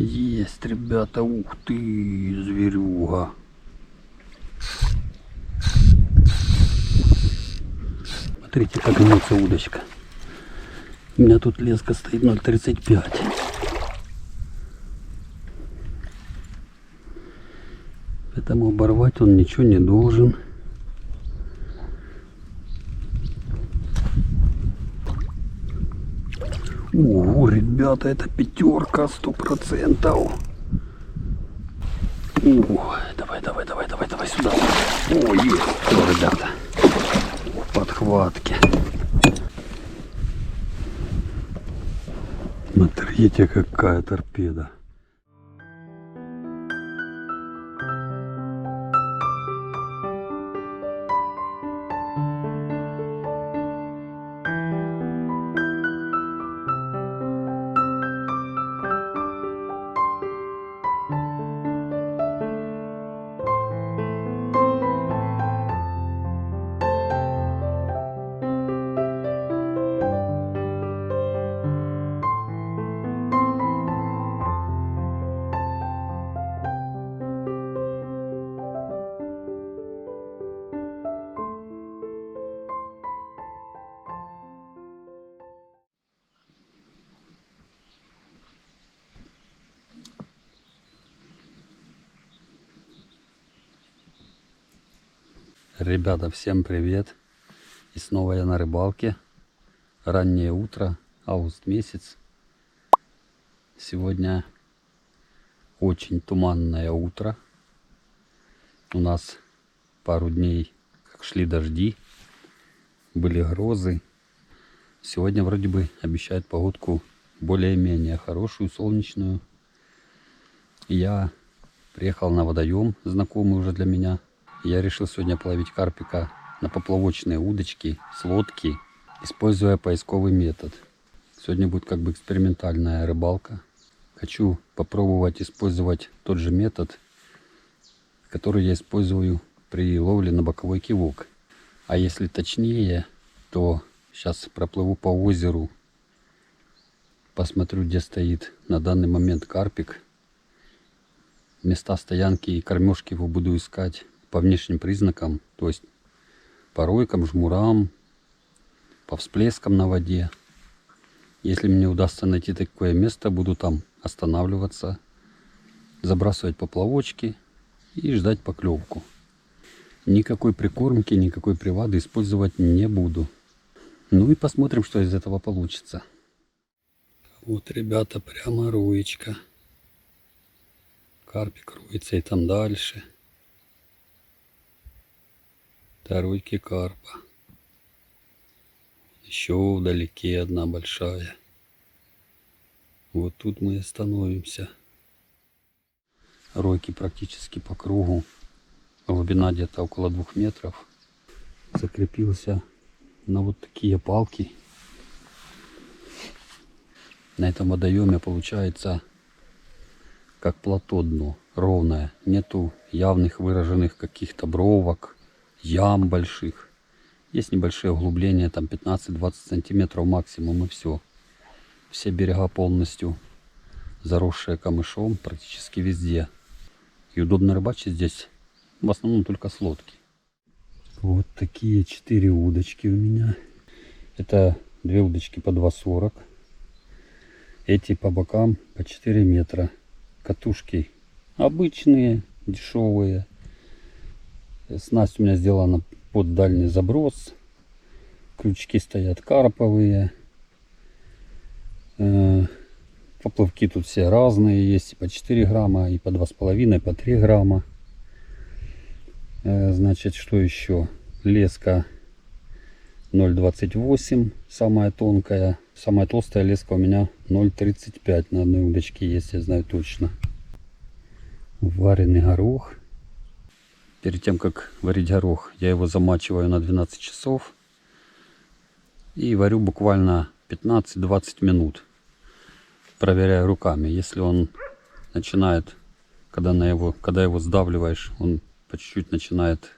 Есть, ребята, ух ты, зверюга. Смотрите, как гнется удочка. У меня тут леска стоит 0,35. Поэтому оборвать он ничего не должен. О, ребята, это пятерка 100%. О, давай сюда. О, есть, все, ребята. Подхватки. Смотрите, какая торпеда. Ребята, всем привет! И снова я на рыбалке. Раннее утро, август месяц. Сегодня очень туманное утро. У нас пару дней как шли дожди, были грозы. Сегодня вроде бы обещают погодку более-менее хорошую, солнечную. Я приехал на водоем, знакомый уже для меня. Я решил сегодня половить карпика на поплавочные удочки с лодки, используя поисковый метод. Сегодня будет как бы экспериментальная рыбалка. Хочу попробовать использовать тот же метод, который я использую при ловле на боковой кивок. А если точнее, то сейчас проплыву по озеру, посмотрю, где стоит на данный момент карпик. Места стоянки и кормежки его буду искать по внешним признакам, то есть по ройкам, жмурам, по всплескам на воде. Если мне удастся найти такое место, буду там останавливаться, забрасывать поплавочки и ждать поклевку. Никакой прикормки, никакой привады использовать не буду. Ну и посмотрим, что из этого получится. Вот, ребята, прямо роечка. Карпик роется и там дальше. Второйки карпа. Еще вдалеке одна большая. Вот тут мы и остановимся. Ройки практически по кругу. Глубина где-то около 2 метров. Закрепился на вот такие палки. На этом водоеме получается как плато дно. Ровное. Нету явных выраженных каких-то бровок, ям больших. Есть небольшие углубления, там 15-20 сантиметров максимум, и все. Все берега полностью заросшие камышом практически везде. И удобно рыбачить здесь в основном только с лодки. Вот такие 4 удочки у меня. Это 2 удочки по 2,40. Эти по бокам по 4 метра. Катушки обычные, дешевые. Снасть у меня сделана под дальний заброс. Крючки стоят карповые. Поплавки тут все разные. Есть и по 4 грамма, и по 2,5, и по 3 грамма. Значит, что еще? Леска 0,28, самая тонкая. Самая толстая леска у меня 0,35 на одной удочке есть, я знаю точно. Вареный горох. Перед тем, как варить горох, я его замачиваю на 12 часов. И варю буквально 15-20 минут. Проверяю руками. Если он начинает, когда его сдавливаешь, он по чуть-чуть начинает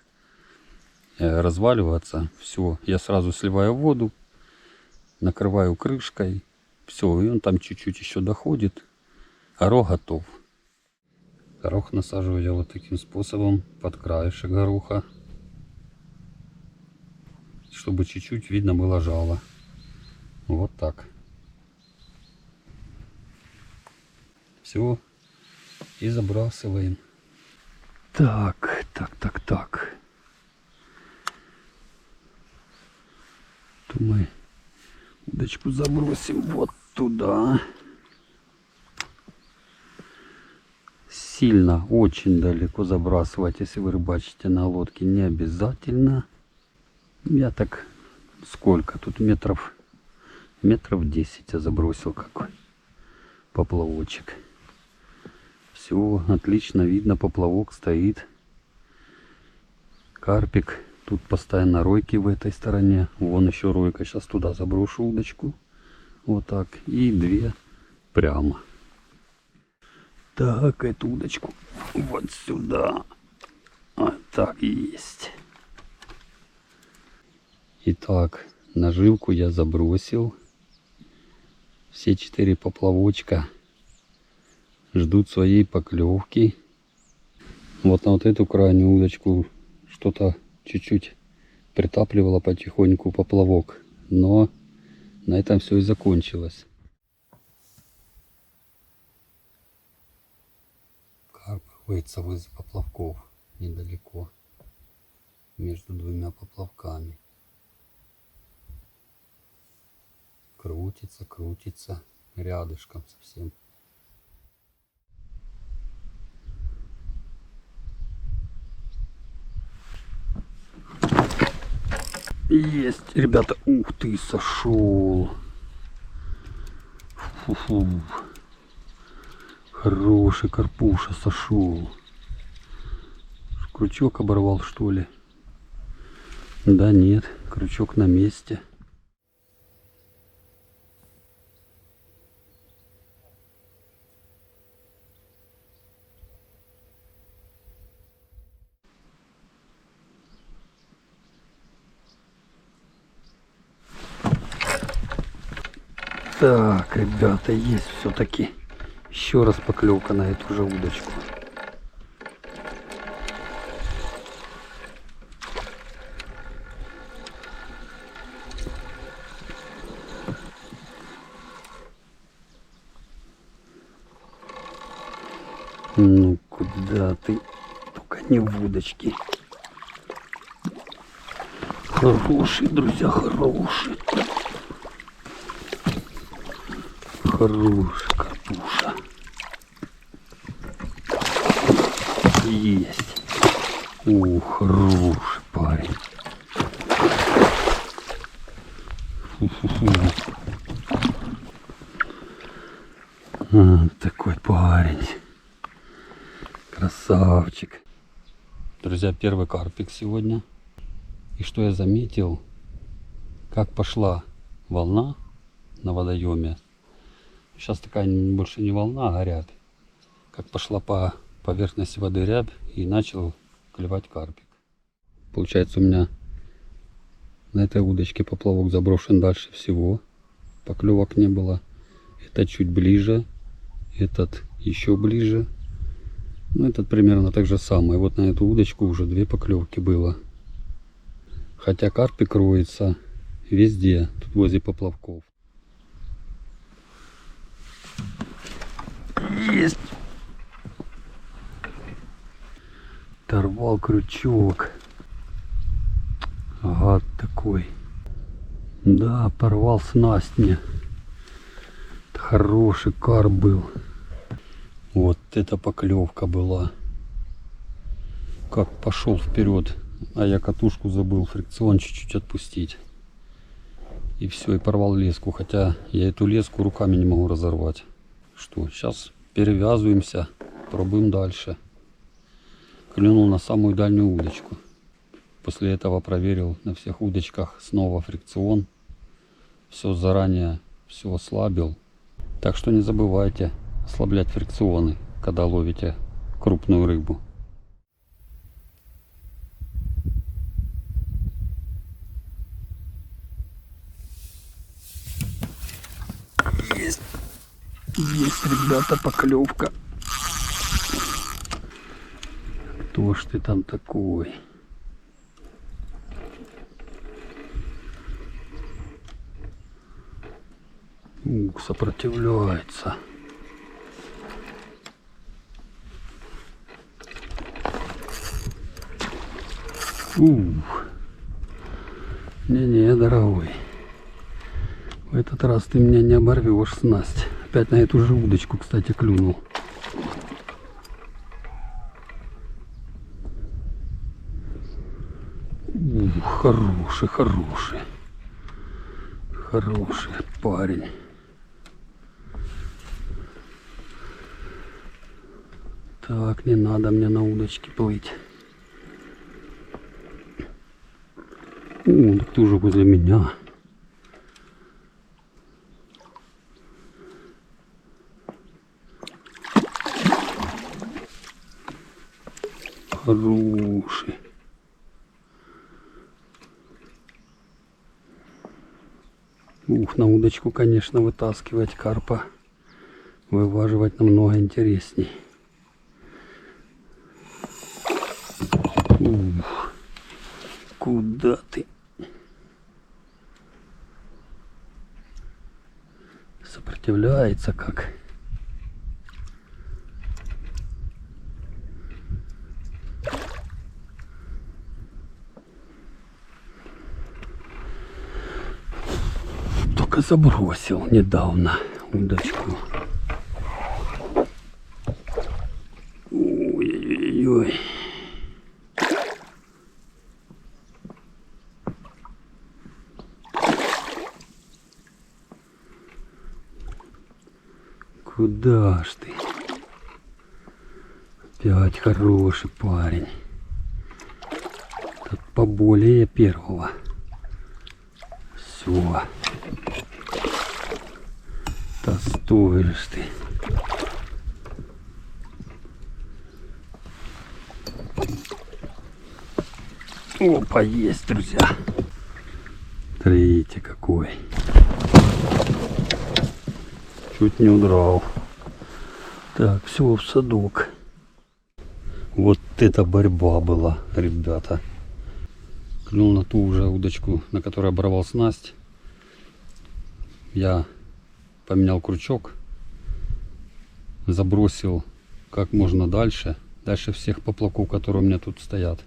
разваливаться. Все, я сразу сливаю воду, накрываю крышкой. Все, и он там чуть-чуть еще доходит. Горох готов. Горох насаживаю я вот таким способом под краешек гороха, чтобы чуть-чуть видно было жало. Вот так. Все. И забрасываем. Так. То мы удочку забросим вот туда. Сильно, очень далеко забрасывать, если вы рыбачите на лодке, не обязательно. Я так, сколько тут метров 10 я забросил какой поплавочек. Все, отлично видно, поплавок стоит. Карпик. Тут постоянно ройки в этой стороне. Вон еще ройка. Сейчас туда заброшу удочку. Вот так. И две прямо. Так, эту удочку вот сюда. Вот так и есть. Итак, наживку я забросил. Все 4 поплавочка ждут своей поклевки. Вот на вот эту крайнюю удочку что-то чуть-чуть притапливало потихоньку поплавок. Но на этом все и закончилось. Карп роется возле поплавков недалеко. Между двумя поплавками. Крутится рядышком совсем. Есть, ребята. Ух ты, сошел. Фу-фу. Хороший карпуша сошел. Крючок оборвал, что ли? Да нет, крючок на месте. Так, ребята, есть все-таки еще раз поклевка на эту же удочку. Ну куда ты? Только не в удочке. Хороший, друзья, хороший. Хороший карпуша. Есть. О, хороший парень. Фу-фу-фу. Такой парень. Красавчик. Друзья, первый карпик сегодня. И что я заметил, как пошла волна на водоеме. Сейчас такая больше не волна, а рябь. Как пошла по поверхности воды рябь и начал клевать карпик. Получается, у меня на этой удочке поплавок заброшен дальше всего. Поклевок не было. Этот чуть ближе, этот еще ближе. Ну, этот примерно так же самое. Вот на эту удочку уже 2 поклевки было. Хотя карпик роется везде, тут возле поплавков. Есть! Оторвал крючок. Гад такой. Да, порвал снасть мне. Это хороший карп был. Вот эта поклевка была. Как пошел вперед. А я катушку забыл, фрикцион чуть-чуть отпустить. И все, и порвал леску. Хотя я эту леску руками не могу разорвать. Что, сейчас перевязываемся, пробуем дальше. Клюнул на самую дальнюю удочку. После этого проверил на всех удочках снова фрикцион. Все заранее, все ослабил. Так что не забывайте ослаблять фрикционы, когда ловите крупную рыбу. Есть! Есть, ребята, поклевка. Кто ж ты там такой? Ух, сопротивляется. Ух. Не-не, дорогой. В этот раз ты меня не оборвешь, снасть. Опять на эту же удочку, кстати, клюнул. Ух, хороший, хороший. Хороший парень. Так, не надо мне на удочке плыть. О, так ты уже возле меня. Хороший. Ух, на удочку, конечно, вытаскивать карпа, вываживать намного интересней. Ух, куда ты? Сопротивляется как. Только забросил недавно удочку. Ой-ой-ой. Куда ж ты? Опять хороший парень. Тут поболее первого. Все. Да стоишь ты. Опа, есть, друзья. Смотрите, какой. Чуть не удрал. Так, все, в садок. Вот это борьба была, ребята. Клюнул на ту уже удочку, на которой оборвал снасть. Я поменял крючок. Забросил как можно дальше. Дальше всех поплавков, которые у меня тут стоят.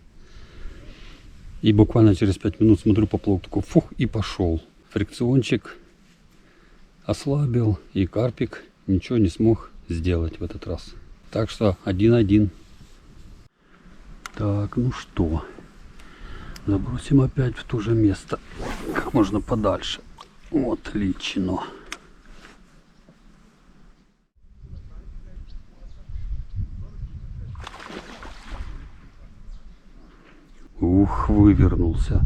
И буквально через 5 минут смотрю, поплавок такой, фух, и пошел. Фрикциончик ослабил, и карпик ничего не смог сделать в этот раз. Так что 1-1. Так, ну что, забросим опять в то же место, как можно подальше. Отлично. Ух, вывернулся.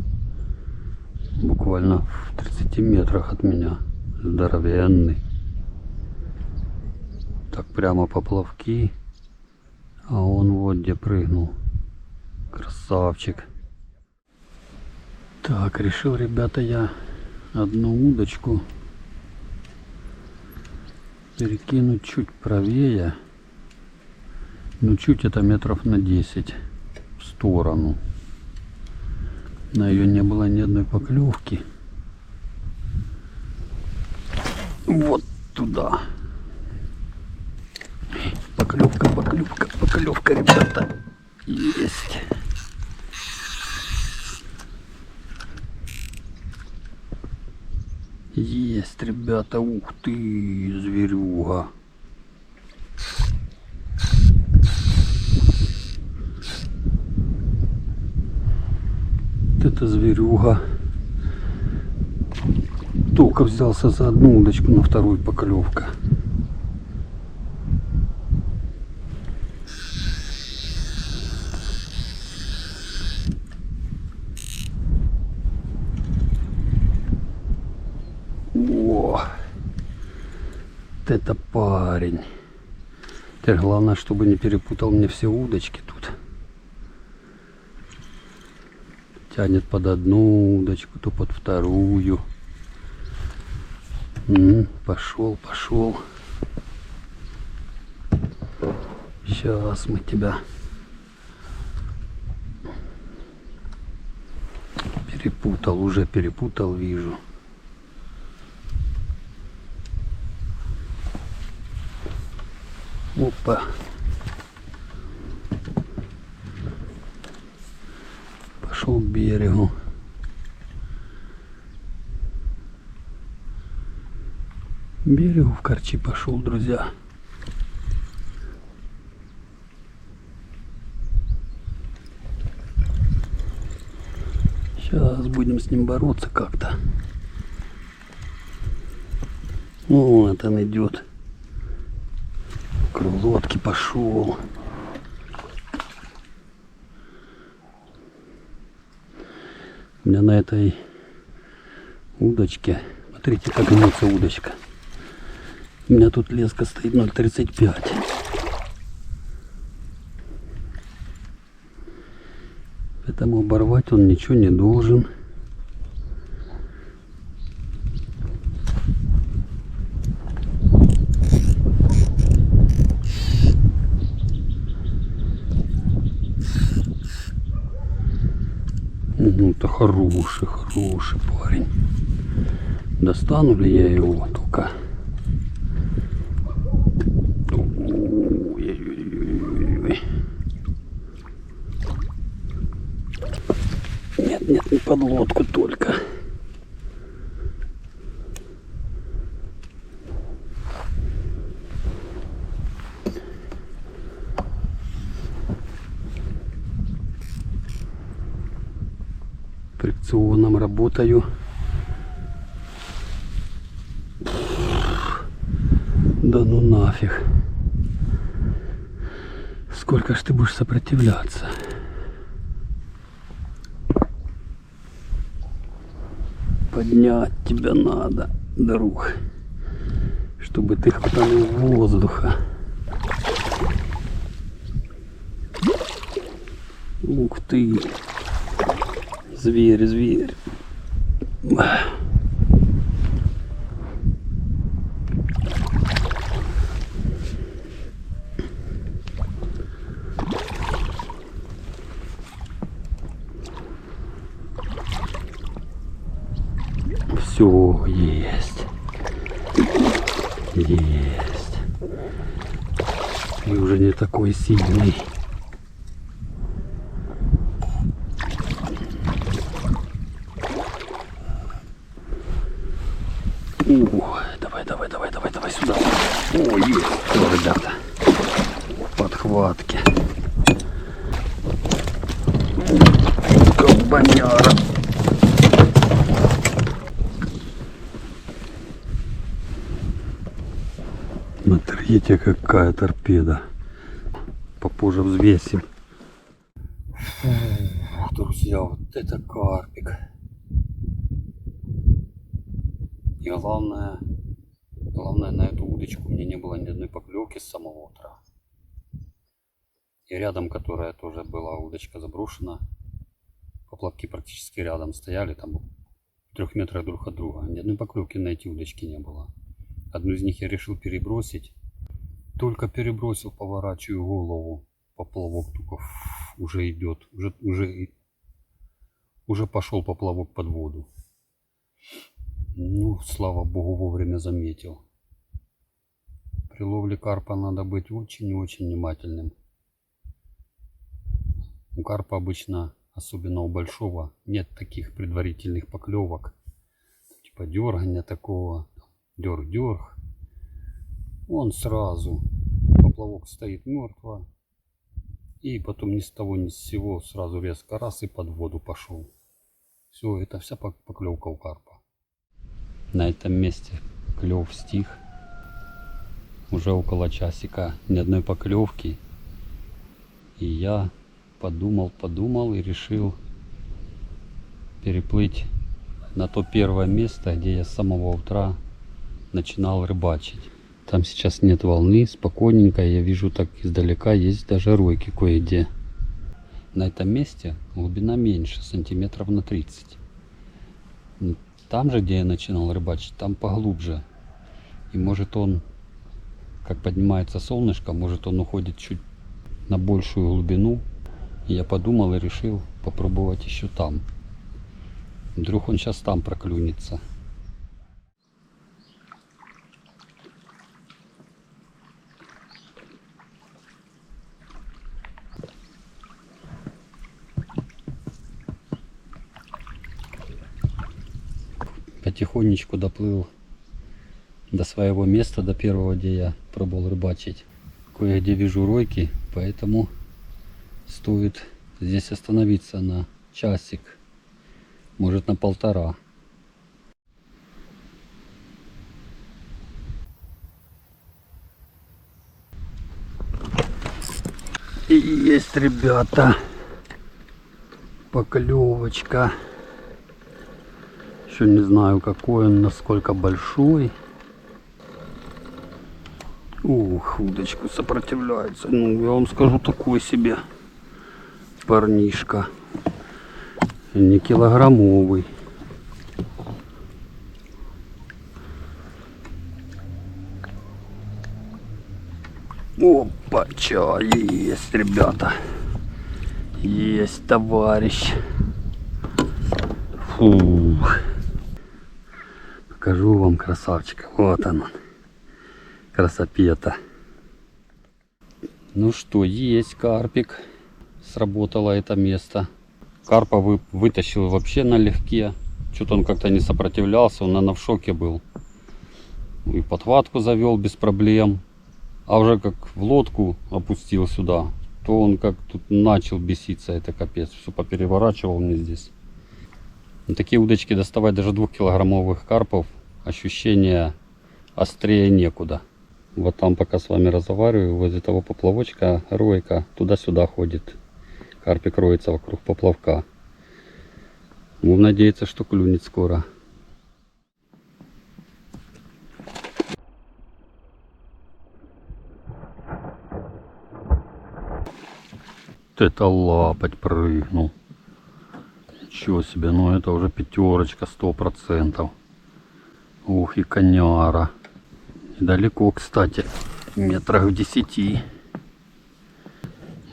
Буквально в 30 метрах от меня. Здоровенный. Так прямо поплавки. А он вот где прыгнул. Красавчик. Так, решил, ребята, я одну удочку перекинуть чуть правее. Ну, чуть, это метров на 10 в сторону. На ее не было ни одной поклевки. Вот туда. Поклевка, поклевка, поклевка, ребята. Есть. Есть, ребята. Ух ты, зверюга. Это зверюга. Только взялся за одну удочку, на вторую поклевка. О, это парень. Теперь главное, чтобы не перепутал мне все удочки тут. Тянет под одну удочку, то под вторую. Пошел, пошел. Сейчас мы тебя перепутал, уже перепутал, вижу. Опа. Пошел к берегу. К берегу в корчи пошел, друзья. Сейчас будем с ним бороться как-то. Вот он идет. К лодке пошел. У меня на этой удочке, смотрите, как гнется удочка. У меня тут леска стоит 0,35. Поэтому оборвать он ничего не должен. Ну, это хороший парень. Достану ли я его только? Ой-ой-ой-ой-ой. Нет, не под лодку только. Фрикционом работаю. Да ну нафиг. Сколько ж ты будешь сопротивляться? Поднять тебя надо, друг, чтобы ты хватанул воздуха. Ух ты! Зверь, зверь. Все, есть. Есть. Ты уже не такой сильный. Давай сюда. О, есть. Все, ребята. Подхватки. Кабаняра. Смотрите, какая торпеда. Попозже взвесим. Друзья, вот это карпик. И главное, на эту удочку у меня не было ни одной поклевки с самого утра. И рядом, которая тоже была удочка заброшена, поплавки практически рядом стояли, там в 3 метрах друг от друга. Ни одной поклевки на эти удочки не было. Одну из них я решил перебросить. Только перебросил, поворачиваю голову. Поплавок только уже идет. Уже пошел поплавок под воду. Ну, слава богу, вовремя заметил. При ловле карпа надо быть очень и очень внимательным. У карпа обычно, особенно у большого, нет таких предварительных поклевок. Типа дергания такого. Дерг. Он сразу. Поплавок стоит мертво. И потом ни с того ни с сего сразу резко раз и под воду пошел. Все, это вся поклевка у карпа. На этом месте клев стих. Уже около часика ни одной поклевки. И я подумал и решил переплыть на то первое место, где я с самого утра начинал рыбачить. Там сейчас нет волны, спокойненько. Я вижу так издалека, есть даже ройки кое-где. На этом месте глубина меньше, сантиметров на 30. Там же, где я начинал рыбачить, там поглубже. И может он, как поднимается солнышко, может он уходит чуть на большую глубину. И я подумал и решил попробовать еще там. Вдруг он сейчас там проклюнется. Потихонечку доплыл до своего места, до первого, где я пробовал рыбачить. Кое-где вижу ройки, поэтому стоит здесь остановиться на часик, может на полтора. И есть, ребята, поклевочка. Еще не знаю, какой он, насколько большой. Ух, удочку сопротивляется. Ну, я вам скажу, такой себе парнишка. Не килограммовый. Опа-ча, есть, ребята. Есть, товарищ. Фух. Покажу вам красавчика. Вот он. Красопета. Ну что, есть карпик. Сработало это место. Карпа вытащил вообще налегке. Что-то он как-то не сопротивлялся. Он, наверное, в шоке был. И подхватку завел без проблем. А уже как в лодку опустил сюда, то он как тут начал беситься. Это капец. Все попереворачивал мне здесь. На такие удочки доставать даже 2-килограммовых карпов. Ощущение острее некуда. Вот там, пока с вами разговариваю, возле того поплавочка ройка туда-сюда ходит. Карпик роется вокруг поплавка. Будем надеяться, что клюнет скоро. Это лапоть прыгнул. Ничего себе, ну это уже пятерочка 100%. Ух, и коняра. Далеко, кстати, метрах в 10.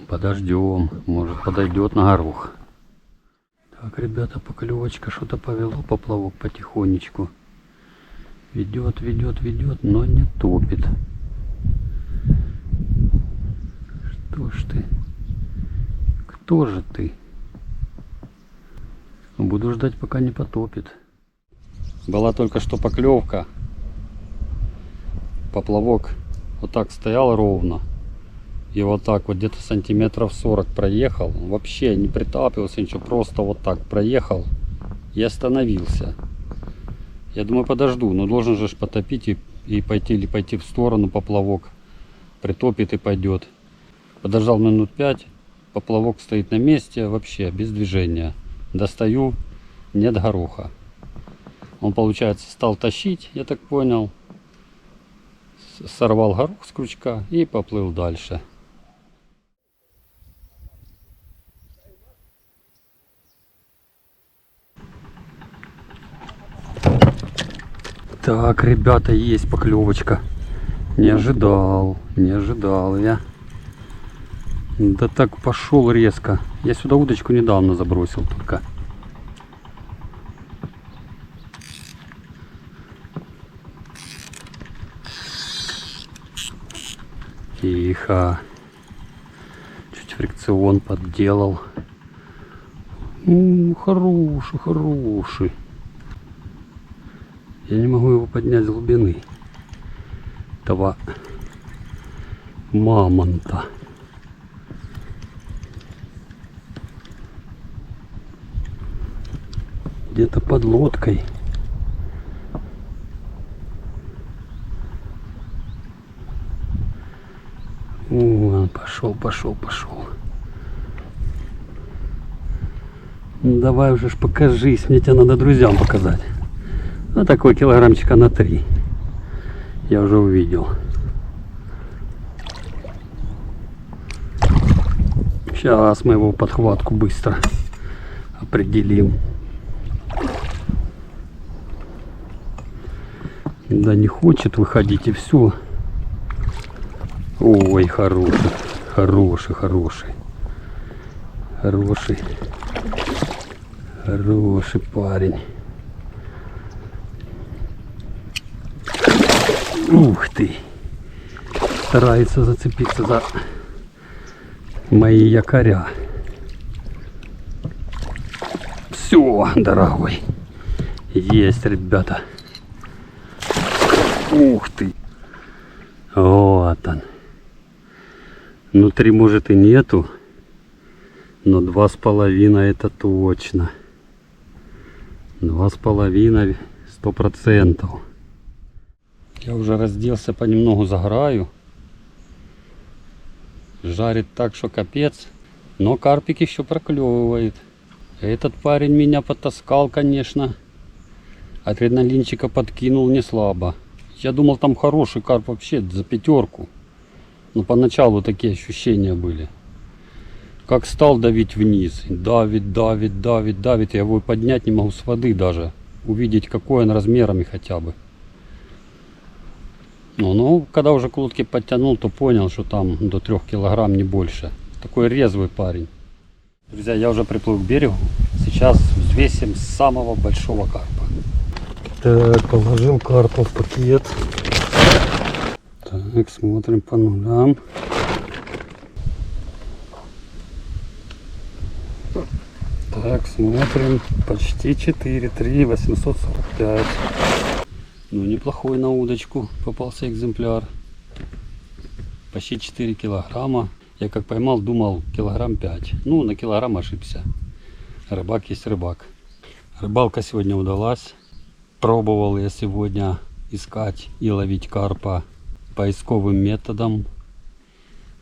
Подождем, может подойдет на горох. Так, ребята, поклевочка, что-то повело поплавок потихонечку. Ведет, ведет, ведет, но не топит. Что ж ты? Кто же ты? Буду ждать, пока не потопит. Была только что поклевка. Поплавок вот так стоял ровно. И вот так вот где-то сантиметров 40 проехал. Вообще не притапливался ничего. Просто вот так проехал и остановился. Я думаю, подожду. Но должен же потопить и пойти, или пойти в сторону поплавок. Притопит и пойдет. Подождал минут 5. Поплавок стоит на месте, вообще без движения. Достаю, нет гороха. Он, получается, стал тащить, я так понял. Сорвал горох с крючка и поплыл дальше. Так, ребята, есть поклевочка. Не ожидал я. Да так пошел резко. Я сюда удочку недавно забросил только. Тихо. Чуть фрикцион подделал. Хороший, хороший. Я не могу его поднять с глубины. Этого мамонта. Где-то под лодкой. Он пошел. Ну, давай уже ж покажись, мне тебя надо друзьям показать. Ну такой килограммчика на 3. Я уже увидел. Сейчас мы его подхватку быстро определим. Да не хочет выходить и все. Ой, хороший. Хороший, хороший. Хороший. Хороший парень. Ух ты. Старается зацепиться за мои якоря. Все, дорогой. Есть, ребята. Ух ты. Вот он. Внутри может и нету, но 2,5 это точно. 2,5 100%. Я уже разделся, понемногу загораю. Жарит так, что капец. Но карпик еще проклевывает. Этот парень меня потаскал, конечно. Адреналинчика подкинул не слабо. Я думал, там хороший карп вообще за 5. Но поначалу такие ощущения были. Как стал давить вниз. Давит, давит, давит, давит. Я его поднять не могу с воды даже. Увидеть, какой он размерами хотя бы. Ну, когда уже к лодке подтянул, то понял, что там до 3 килограмм, не больше. Такой резвый парень. Друзья, я уже приплыл к берегу. Сейчас взвесим самого большого карпа. Так, положил карпа в пакет. Так, смотрим по нулям. Так, смотрим. Почти 4, 3, 845. Ну, неплохой на удочку попался экземпляр. Почти 4 килограмма. Я как поймал, думал килограмм 5. Ну, на килограмм ошибся. Рыбак есть рыбак. Рыбалка сегодня удалась. Пробовал я сегодня искать и ловить карпа поисковым методом.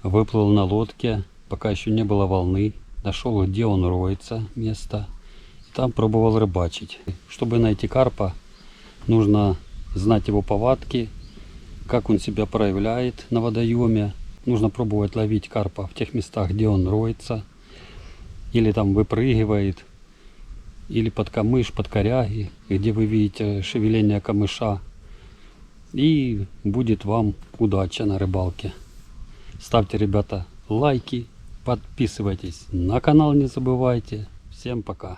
Выплыл на лодке, пока еще не было волны. Нашел, где он роется, место. И там пробовал рыбачить. Чтобы найти карпа, нужно знать его повадки, как он себя проявляет на водоеме. Нужно пробовать ловить карпа в тех местах, где он роется. Или там выпрыгивает. Или под камыш, под коряги, где вы видите шевеление камыша. И будет вам удача на рыбалке. Ставьте, ребята, лайки, подписывайтесь на канал, не забывайте. Всем пока.